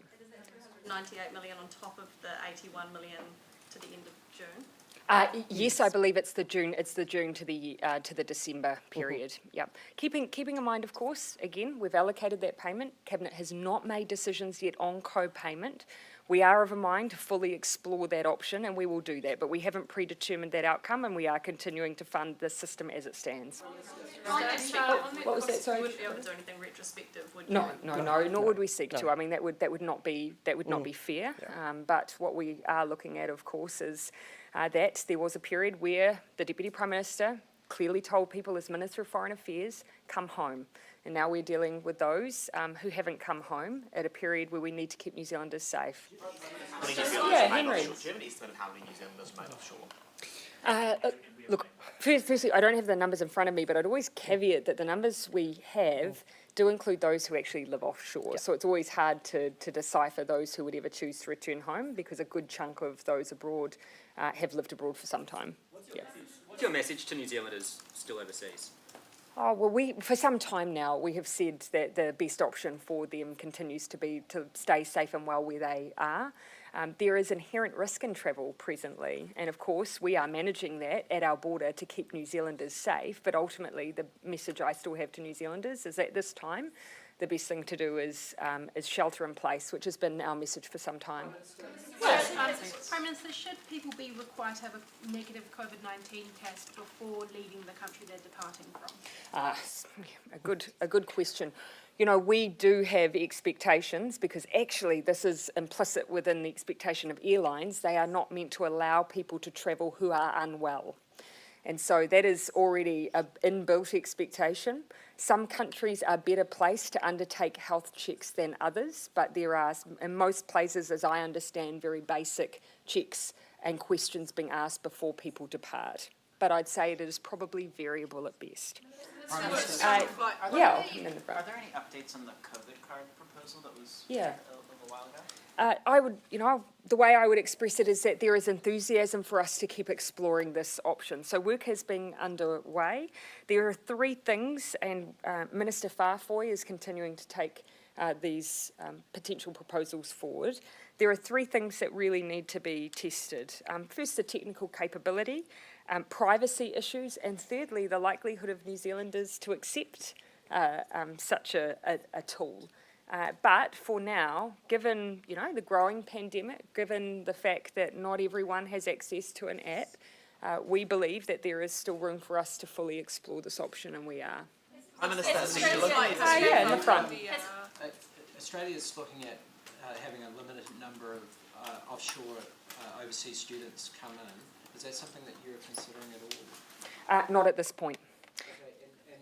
98 million on top of the 81 million to the end of June? Yes, I believe it's the June to the December period. Yeah. Keeping in mind, of course, again, we've allocated that payment. Cabinet has not made decisions yet on co-payment. We are of a mind to fully explore that option, and we will do that, but we haven't predetermined that outcome, and we are continuing to fund the system as it stands. What was that? Sorry. You wouldn't be able to do anything retrospective, would you? No, nor would we seek to. I mean, that would not be fair. But what we are looking at, of course, is that there was a period where the Deputy Prime Minister clearly told people as Minister of Foreign Affairs, come home. And now we're dealing with those who haven't come home at a period where we need to keep New Zealanders safe. Yeah, Henry. Do you have an estimate of how many New Zealanders made offshore? Look, firstly, I don't have the numbers in front of me, but I'd always caveat that the numbers we have do include those who actually live offshore. So it's always hard to decipher those who would ever choose to return home, because a good chunk of those abroad have lived abroad for some time. What's your message to New Zealanders still overseas? Oh, well, for some time now, we have said that the best option for them continues to be to stay safe and well where they are. There is inherent risk in travel presently, and of course we are managing that at our border to keep New Zealanders safe, but ultimately the message I still have to New Zealanders is at this time the best thing to do is shelter in place, which has been our message for some time. Prime Minister, should people be required to have a negative COVID-19 test before leaving the country they're departing from? A good question. You know, we do have expectations, because actually this is implicit within the expectation of airlines. They are not meant to allow people to travel who are unwell. And so that is already an inbuilt expectation. Some countries are better placed to undertake health checks than others, but there are, in most places, as I understand, very basic checks and questions being asked before people depart. But I'd say it is probably variable at best. Are there any updates on the COVID card proposal that was a little while ago? I would, the way I would express it is that there is enthusiasm for us to keep exploring this option. So work has been underway. There are 3 things, and Minister Farfoy is continuing to take these potential proposals forward. There are 3 things that really need to be tested. First, the technical capability, privacy issues, and thirdly, the likelihood of New Zealanders to accept such a tool. But for now, given the growing pandemic, given the fact that not everyone has access to an app, we believe that there is still room for us to fully explore this option, and we are. Prime Minister, in the front. Australia's looking at having a limited number of offshore overseas students come in. Is that something that you're considering at all? Not at this point. And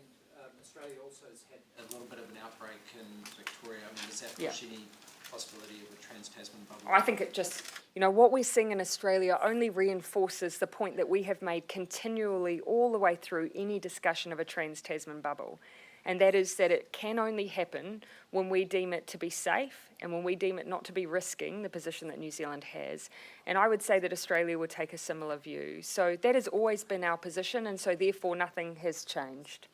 Australia also has had a little bit of an outbreak in Victoria. I mean, does that push any possibility of a trans-Tasman bubble? I think it just, what we're seeing in Australia only reinforces the point that we have made continually all the way through any discussion of a trans-Tasman bubble. And that is that it can only happen when we deem it to be safe and when we deem it not to be risking the position that New Zealand has. And I would say that Australia would take a similar view. So that has always been our position, and so therefore nothing has changed.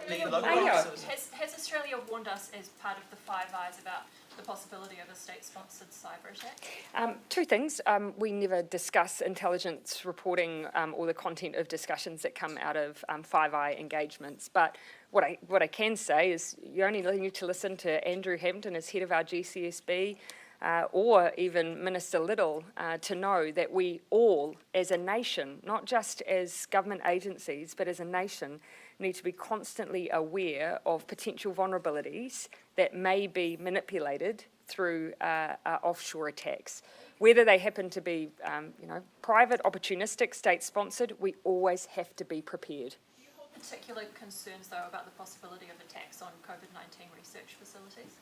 Has Australia warned us as part of the Five Eyes about the possibility of a state-sponsored cyber attack? 2 things. We never discuss intelligence reporting or the content of discussions that come out of Five Eye engagements. But what I can say is you only need to listen to Andrew Hampton as head of our GCSB or even Minister Little to know that we all, as a nation, not just as government agencies, but as a nation, need to be constantly aware of potential vulnerabilities that may be manipulated through offshore attacks. Whether they happen to be, private, opportunistic, state-sponsored, we always have to be prepared. Particular concerns, though, about the possibility of attacks on COVID-19 research facilities?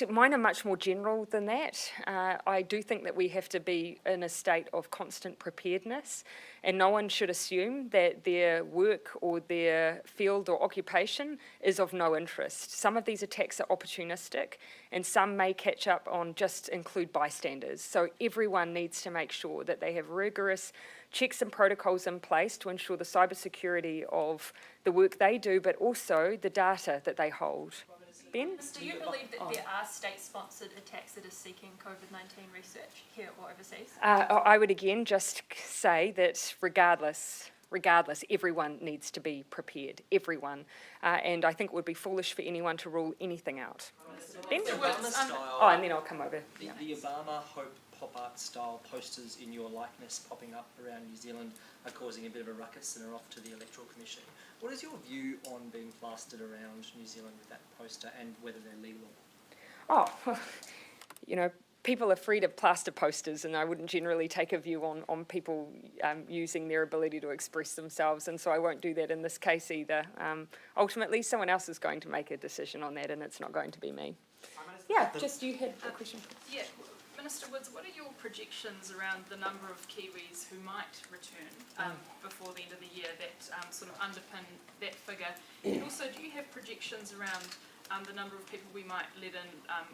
Mine are much more general than that. I do think that we have to be in a state of constant preparedness, and no one should assume that their work or their field or occupation is of no interest. Some of these attacks are opportunistic, and some may catch up on just include bystanders. So everyone needs to make sure that they have rigorous checks and protocols in place to ensure the cybersecurity of the work they do, but also the data that they hold. Ben? Do you believe that there are state-sponsored attacks that are seeking COVID-19 research here or overseas? I would again just say that regardless, everyone needs to be prepared, everyone. And I think it would be foolish for anyone to rule anything out. Ben? And then I'll come over. The Obama Hope pop art style posters in your likeness popping up around New Zealand are causing a bit of a ruckus and are off to the Electoral Commission. What is your view on being plastered around New Zealand with that poster and whether they're legal? people are free to plaster posters, and I wouldn't generally take a view on people using their ability to express themselves, and so I won't do that in this case either. Ultimately, someone else is going to make a decision on that, and it's not going to be me. Yeah, just you had a question. Yeah, Minister Woods, what are your projections around the number of Kiwis who might return before the end of the year that sort of underpin that figure? And also, do you have projections around the number of people we might let in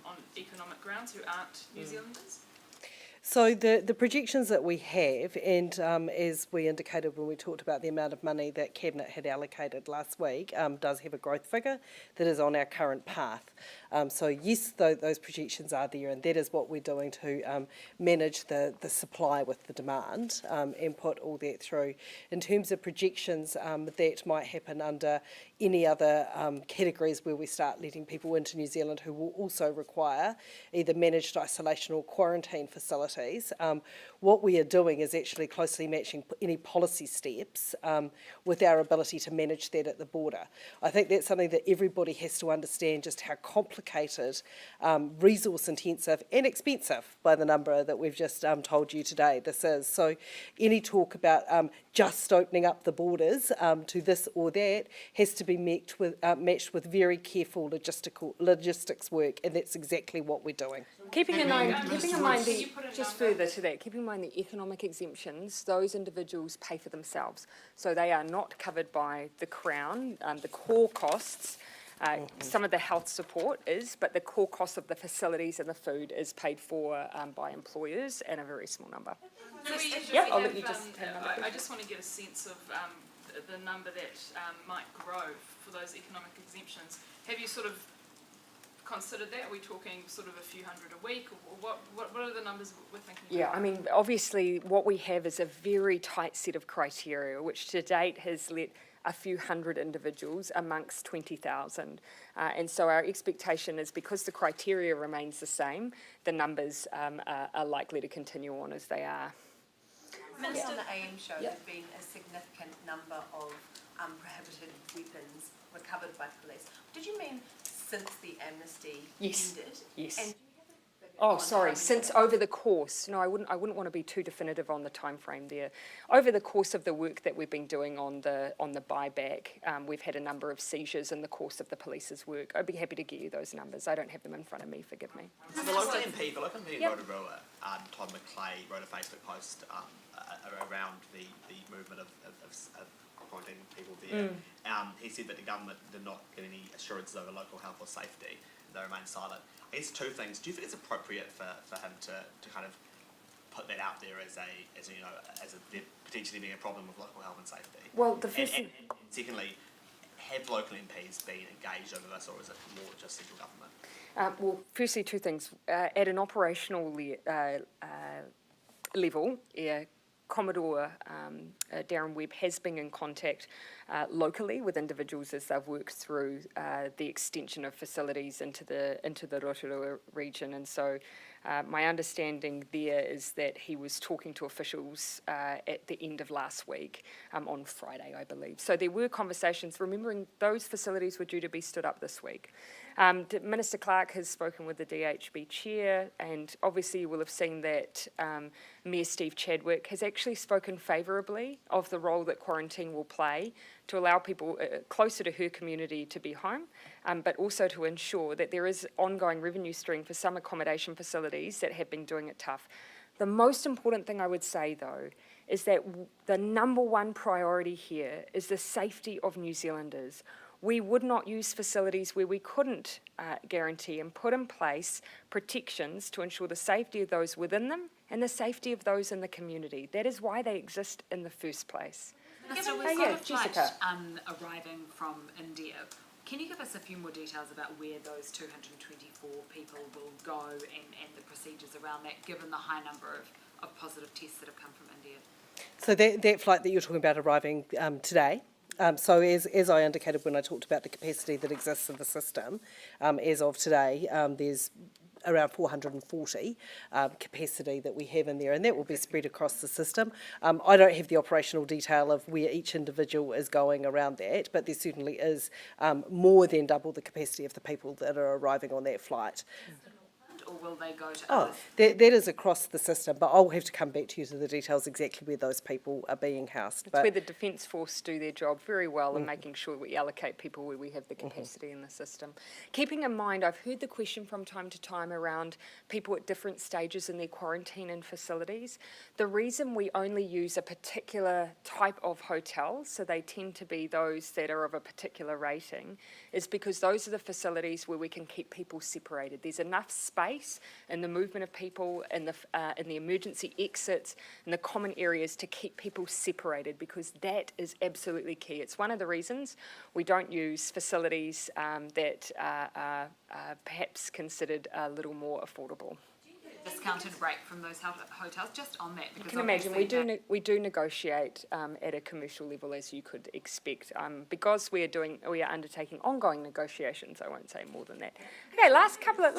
on economic grounds who aren't New Zealanders? So the projections that we have, and as we indicated when we talked about the amount of money that Cabinet had allocated last week, does have a growth figure that is on our current path. So yes, those projections are there, and that is what we're doing to manage the supply with the demand and put all that through. In terms of projections, that might happen under any other categories where we start letting people into New Zealand who will also require either managed isolation or quarantine facilities. What we are doing is actually closely matching any policy steps with our ability to manage that at the border. I think that's something that everybody has to understand, just how complicated, resource intensive and expensive by the number that we've just told you today this is. So any talk about just opening up the borders to this or that has to be matched with very careful logistics work, and that's exactly what we're doing. Keeping in mind just further to that, keeping in mind the economic exemptions, those individuals pay for themselves. So they are not covered by the Crown, the core costs. Some of the health support is, but the core cost of the facilities and the food is paid for by employers, and a very small number. Yeah, I'll let you just I just want to get a sense of the number that might grow for those economic exemptions. Have you sort of considered that? Are we talking sort of a few hundred a week, or what are the numbers we're thinking about? Yeah, I mean, obviously what we have is a very tight set of criteria, which to date has let a few hundred individuals amongst 20,000. And so our expectation is, because the criteria remains the same, the numbers are likely to continue on as they are. Minister, on the AM show, there's been a significant number of prohibited weapons recovered by police. Did you mean since the amnesty ended? Yes. And oh, sorry. Since over the course, no, I wouldn't want to be too definitive on the time frame there. Over the course of the work that we've been doing on the buyback, we've had a number of seizures in the course of the police's work. I'd be happy to get you those numbers. I don't have them in front of me. Forgive me. The local MP Rotorua, Todd McClay, wrote a Facebook post around the movement of quarantining people there. He said that the government did not get any assurances over local health or safety. They remained silent. I guess two things. Do you think it's appropriate for him to kind of put that out there as there potentially being a problem with local health and safety? Well, the first and secondly, have local MPs been engaged over this, or is it more just central government? well, firstly, two things. At an operational level, Commodore Darren Webb has been in contact locally with individuals as they've worked through the extension of facilities into the Rotorua region, and so my understanding there is that he was talking to officials at the end of last week, on Friday, I believe. So there were conversations, remembering those facilities were due to be stood up this week. Minister Clark has spoken with the DHB chair, and obviously you will have seen that Mayor Steve Chadwick has actually spoken favourably of the role that quarantine will play to allow people closer to her community to be home, but also to ensure that there is ongoing revenue stream for some accommodation facilities that have been doing it tough. The most important thing I would say, though, is that the number one priority here is the safety of New Zealanders. We would not use facilities where we couldn't guarantee and put in place protections to ensure the safety of those within them and the safety of those in the community. That is why they exist in the first place. So we've got a flight arriving from India. Can you give us a few more details about where those 224 people will go and the procedures around that, given the high number of positive tests that have come from India? So that flight that you're talking about arriving today, so as I indicated when I talked about the capacity that exists in the system, as of today, there's around 440 capacity that we have in there, and that will be spread across the system. I don't have the operational detail of where each individual is going around that, but there certainly is more than double the capacity of the people that are arriving on that flight. or will they go to Oh, others? that is across the system, but I'll have to come back to you to the details exactly where those people are being housed. It's where the Defence Force do their job very well in making sure we allocate people where we have the capacity in the system. Keeping in mind, I've heard the question from time to time around people at different stages in their quarantine and facilities. The reason we only use a particular type of hotel, so they tend to be those that are of a particular rating, is because those are the facilities where we can keep people separated. There's enough space in the movement of people, in the emergency exits, in the common areas to keep people separated, because that is absolutely key. It's one of the reasons we don't use facilities that are perhaps considered a little more affordable. Discounted rate from those hotels, just on that? You can imagine we do negotiate at a commercial level, as you could expect, because we are undertaking ongoing negotiations. I won't say more than that. Okay, last couple of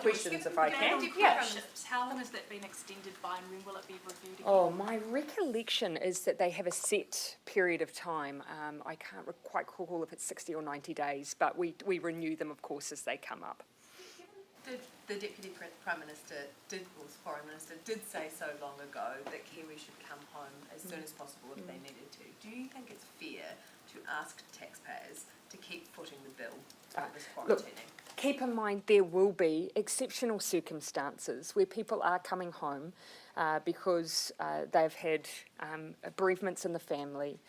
questions, if I can. Yeah. How long has that been extended by, and when will it be reviewed again? Oh, my recollection is that they have a set period of time. I can't quite recall if it's 60 or 90 days, but we renew them, of course, as they come up. The Deputy Prime Minister or Foreign Minister did say so long ago that Kiwis should come home as soon as possible if they needed to. Do you think it's fair to ask taxpayers to keep footing the bill for this quarantining? Look, keep in mind there will be exceptional circumstances where people are coming home because they've had bereavements in the family,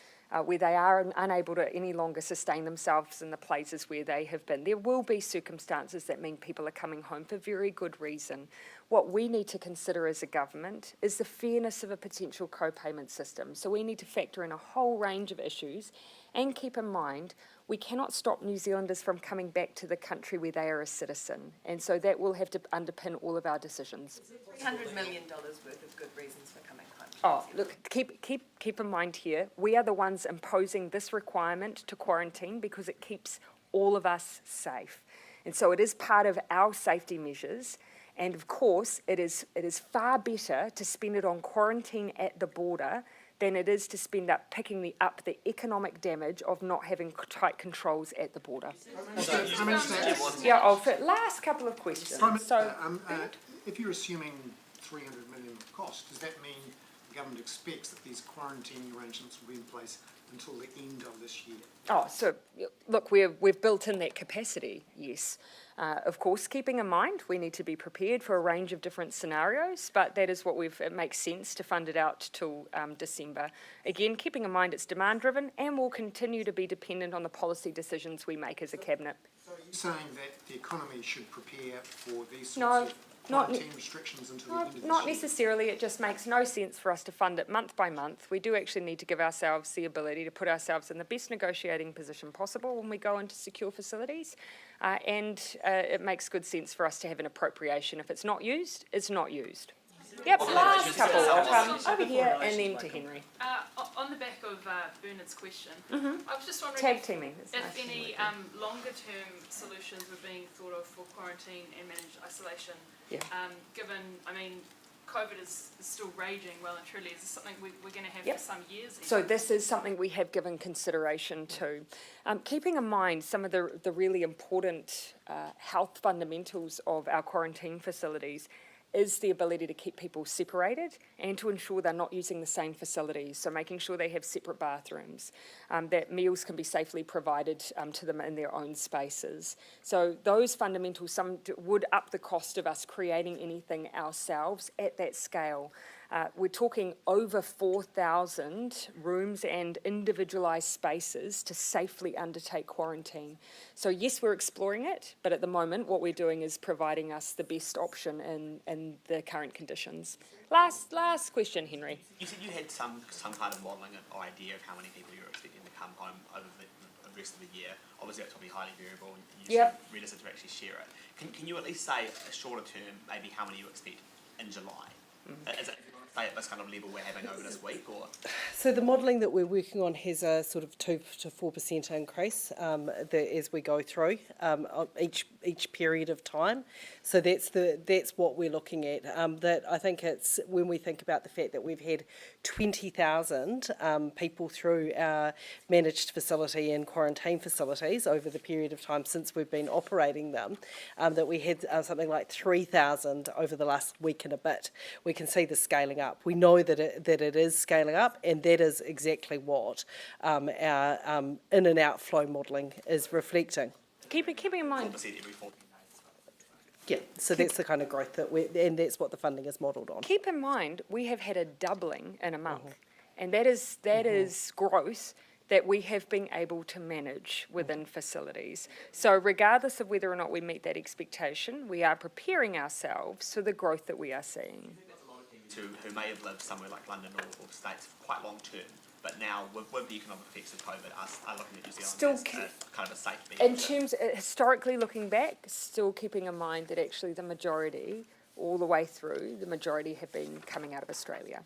where they are unable to any longer sustain themselves in the places where they have been. There will be circumstances that mean people are coming home for very good reason. What we need to consider as a government is the fairness of a potential co-payment system. So we need to factor in a whole range of issues and keep in mind we cannot stop New Zealanders from coming back to the country where they are a citizen. And so that will have to underpin all of our decisions. $300 million worth of good reasons for coming home. Oh, look, keep in mind here, we are the ones imposing this requirement to quarantine because it keeps all of us safe. And so it is part of our safety measures. And of course, it is far better to spend it on quarantine at the border than it is to spend up picking up the economic damage of not having tight controls at the border. Yeah, last couple of questions. If you're assuming $300 million of cost, does that mean the government expects that these quarantine arrangements will be in place until the end of this year? Oh, so look, we've built in that capacity, yes. Of course, keeping in mind we need to be prepared for a range of different scenarios, but that is what it makes sense to fund it out till December. Again, keeping in mind it's demand-driven and will continue to be dependent on the policy decisions we make as a cabinet. So are you saying that the economy should prepare for these sorts of quarantine restrictions until the end of this year? Not necessarily. It just makes no sense for us to fund it month by month. We do actually need to give ourselves the ability to put ourselves in the best negotiating position possible when we go into secure facilities. And it makes good sense for us to have an appropriation. If it's not used, it's not used. Yep, last couple. I'll come over here and then to Henry. On the back of Bernard's question, I was just wondering Tag teaming. if any longer-term solutions were being thought of for quarantine and managed isolation. Yeah. Given, COVID is still raging well and truly. Is this something we're going to have for some years? So this is something we have given consideration to. Keeping in mind some of the really important health fundamentals of our quarantine facilities is the ability to keep people separated and to ensure they're not using the same facilities, so making sure they have separate bathrooms, that meals can be safely provided to them in their own spaces. So those fundamentals would up the cost of us creating anything ourselves at that scale. We're talking over 4,000 rooms and individualised spaces to safely undertake quarantine. So yes, we're exploring it, but at the moment what we're doing is providing us the best option in the current conditions. Last question, Henry. You said you had some kind of modelling idea of how many people you were expecting to come home over the rest of the year. Obviously that's probably highly variable and you're reticent to actually share it. Can you at least say a shorter term, maybe how many you expect in July? stay at this kind of level we're having over this week, or? So the modelling that we're working on has a sort of 2 to 4% increase as we go through each period of time. So that's what we're looking at. That I think it's when we think about the fact that we've had 20,000 people through our managed facility and quarantine facilities over the period of time since we've been operating them, that we had something like 3,000 over the last week and a bit. We can see the scaling up. We know that it is scaling up, and that is exactly what our in and outflow modelling is reflecting. Keep in mind. Yeah, so that's the kind of growth and that's what the funding is modelled on. Keep in mind, we have had a doubling in a month, and that is growth that we have been able to manage within facilities. So regardless of whether or not we meet that expectation, we are preparing ourselves for the growth that we are seeing. Who may have lived somewhere like London or States for quite long term, but now with the economic effects of COVID are looking at New Zealand as kind of a safe bet. In terms, historically looking back, still keeping in mind that actually the majority, all the way through, the majority have been coming out of Australia.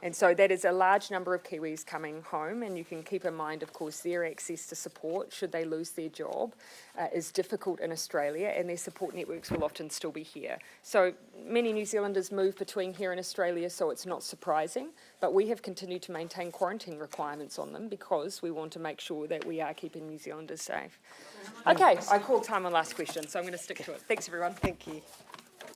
And so that is a large number of Kiwis coming home, and you can keep in mind, of course, their access to support, should they lose their job, is difficult in Australia, and their support networks will often still be here. So many New Zealanders move between here and Australia, so it's not surprising, but we have continued to maintain quarantine requirements on them because we want to make sure that we are keeping New Zealanders safe. Okay, I called time on last question, so I'm going to stick to it. Thanks, everyone. Thank you.